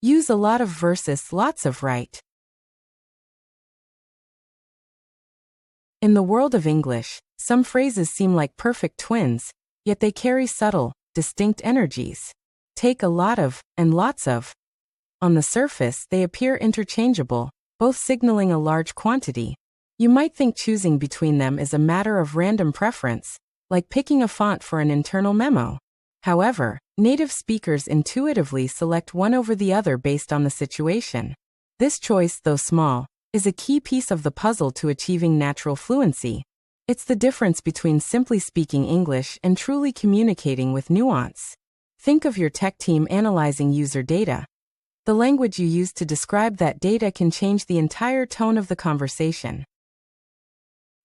Use a lot of versus lots of, right? In the world of English, some phrases seem like perfect twins, yet they carry subtle, distinct energies. Take a lot of and lots of. On the surface, they appear interchangeable, both signaling a large quantity. You might think choosing between them is a matter of random preference, like picking a font for an internal memo. However, native speakers intuitively select one over the other based on the situation. This choice, though small, is a key piece of the puzzle to achieving natural fluency. It's the difference between simply speaking English and truly communicating with nuance. Think of your tech team analyzing user data. The language you use to describe that data can change the entire tone of the conversation.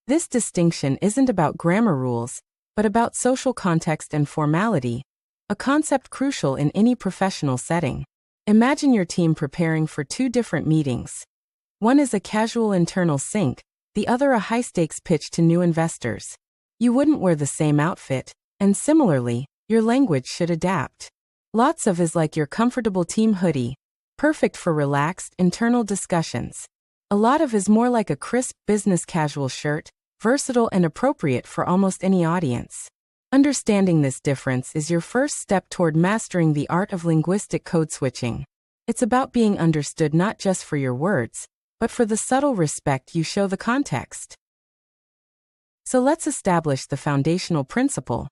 This distinction isn't about grammar rules, but about social context and formality, a concept crucial in any professional setting. Imagine your team preparing for two different meetings. One is a casual internal sync, the other a high-stakes pitch to new investors. You wouldn't wear the same outfit, and similarly, your language should adapt. Lots of is like your comfortable team hoodie, perfect for relaxed, internal discussions. A lot of is more like a crisp, business casual shirt, versatile and appropriate for almost any audience. Understanding this difference is your first step toward mastering the art of linguistic code switching. It's about being understood not just for your words, but for the subtle respect you show the context. So let's establish the foundational principle.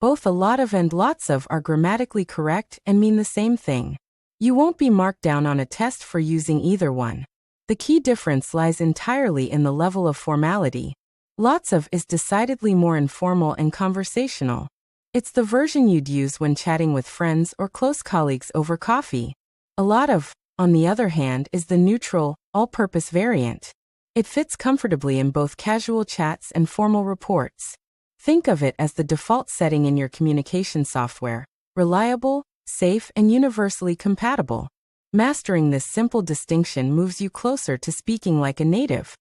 Both a lot of and lots of are grammatically correct and mean the same thing. You won't be marked down on a test for using either one. The key difference lies entirely in the level of formality. Lots of is decidedly more informal and conversational. It's the version you'd use when chatting with friends or close colleagues over coffee. A lot of, on the other hand, is the neutral, all-purpose variant. It fits comfortably in both casual chats and formal reports. Think of it as the default setting in your communication software, reliable, safe, and universally compatible. Mastering this simple distinction moves you closer to speaking like a native.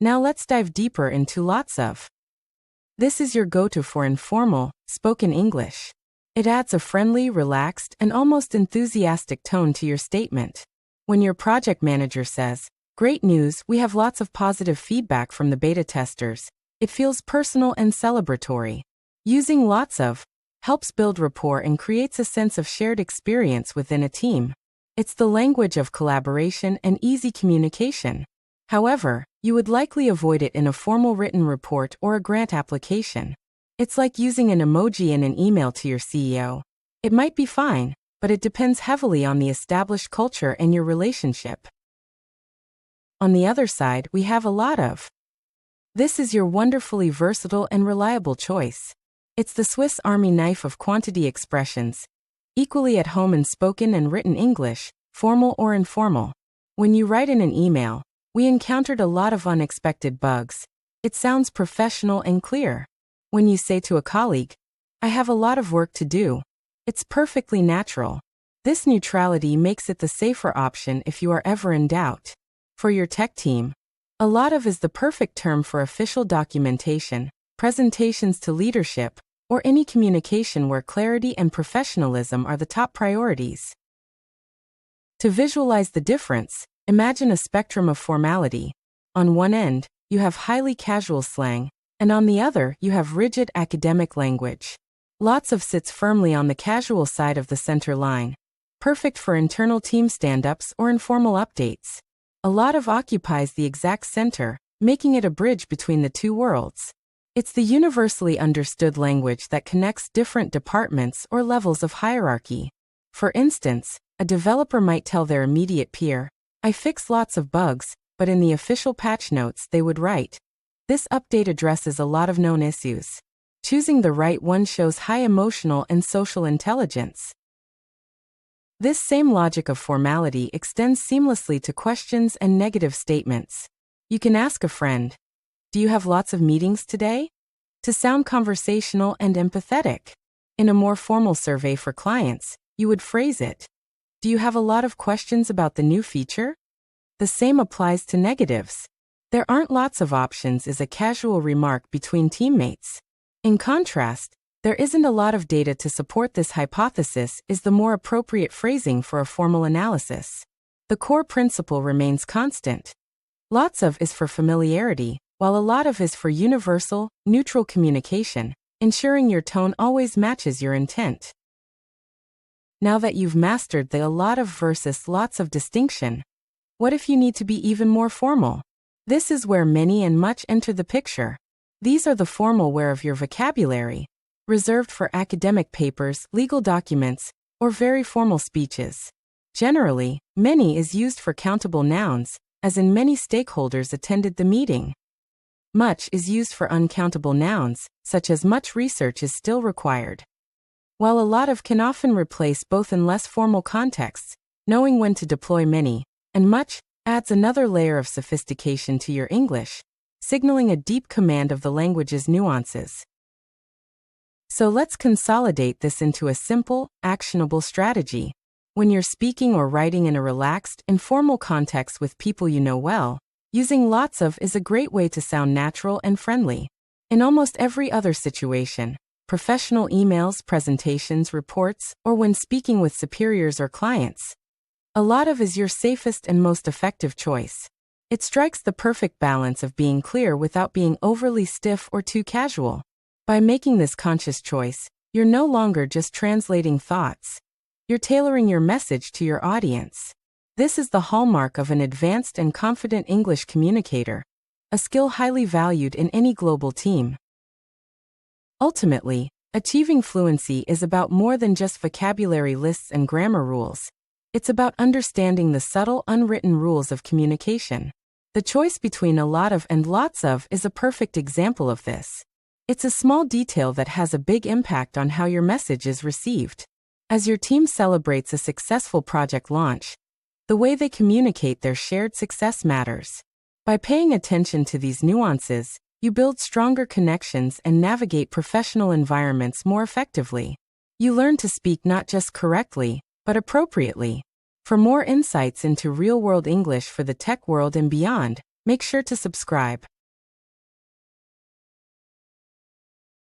Now let's dive deeper into lots of. This is your go-to for informal, spoken English. It adds a friendly, relaxed, and almost enthusiastic tone to your statement. When your project manager says, "Great news, we have lots of positive feedback from the beta testers," it feels personal and celebratory. Using lots of helps build rapport and creates a sense of shared experience within a team. It's the language of collaboration and easy communication. However, you would likely avoid it in a formal written report or a grant application. It's like using an emoji in an email to your CEO. It might be fine, but it depends heavily on the established culture and your relationship. On the other side, we have a lot of. This is your wonderfully versatile and reliable choice. It's the Swiss Army knife of quantity expressions, equally at home in spoken and written English, formal or informal. When you write in an email, "We encountered a lot of unexpected bugs," it sounds professional and clear. When you say to a colleague, "I have a lot of work to do," it's perfectly natural. This neutrality makes it the safer option if you are ever in doubt. For your tech team, a lot of is the perfect term for official documentation, presentations to leadership, or any communication where clarity and professionalism are the top priorities. To visualize the difference, imagine a spectrum of formality. On one end, you have highly casual slang, and on the other, you have rigid academic language. Lots of sits firmly on the casual side of the center line, perfect for internal team stand-ups or informal updates. A lot of occupies the exact center, making it a bridge between the two worlds. It's the universally understood language that connects different departments or levels of hierarchy. For instance, a developer might tell their immediate peer, "I fix lots of bugs," but in the official patch notes they would write, "This update addresses a lot of known issues." Choosing the right one shows high emotional and social intelligence. This same logic of formality extends seamlessly to questions and negative statements. You can ask a friend, "Do you have lots of meetings today?" to sound conversational and empathetic. In a more formal survey for clients, you would phrase it, "Do you have a lot of questions about the new feature?" The same applies to negatives. "There aren't lots of options" is a casual remark between teammates. In contrast, There isn't a lot of data to support this hypothesis is the more appropriate phrasing for a formal analysis. The core principle remains constant. Lots of is for familiarity, while a lot of is for universal, neutral communication, ensuring your tone always matches your intent. Now that you've mastered the a lot of versus lots of distinction, what if you need to be even more formal? This is where many and much enter the picture. These are the formal where of your vocabulary, reserved for academic papers, legal documents, or very formal speeches. Generally, many is used for countable nouns, as in many stakeholders attended the meeting. Much is used for uncountable nouns, such as much research is still required. While a lot of can often replace both in less formal contexts, knowing when to deploy many, and much, adds another layer of sophistication to your English, signaling a deep command of the language's nuances. So let's consolidate this into a simple, actionable strategy. When you're speaking or writing in a relaxed, informal context with people you know well, using lots of is a great way to sound natural and friendly. In almost every other situation, professional emails, presentations, reports, or when speaking with superiors or clients, a lot of is your safest and most effective choice. It strikes the perfect balance of being clear without being overly stiff or too casual. By making this conscious choice, you're no longer just translating thoughts. You're tailoring your message to your audience. This is the hallmark of an advanced and confident English communicator, a skill highly valued in any global team. Ultimately, achieving fluency is about more than just vocabulary lists and grammar rules. It's about understanding the subtle, unwritten rules of communication. The choice between a lot of and lots of is a perfect example of this. It's a small detail that has a big impact on how your message is received. As your team celebrates a successful project launch, the way they communicate their shared success matters. By paying attention to these nuances, you build stronger connections and navigate professional environments more effectively. You learn to speak not just correctly, but appropriately. For more insights into real-world English for the tech world and beyond, make sure to subscribe.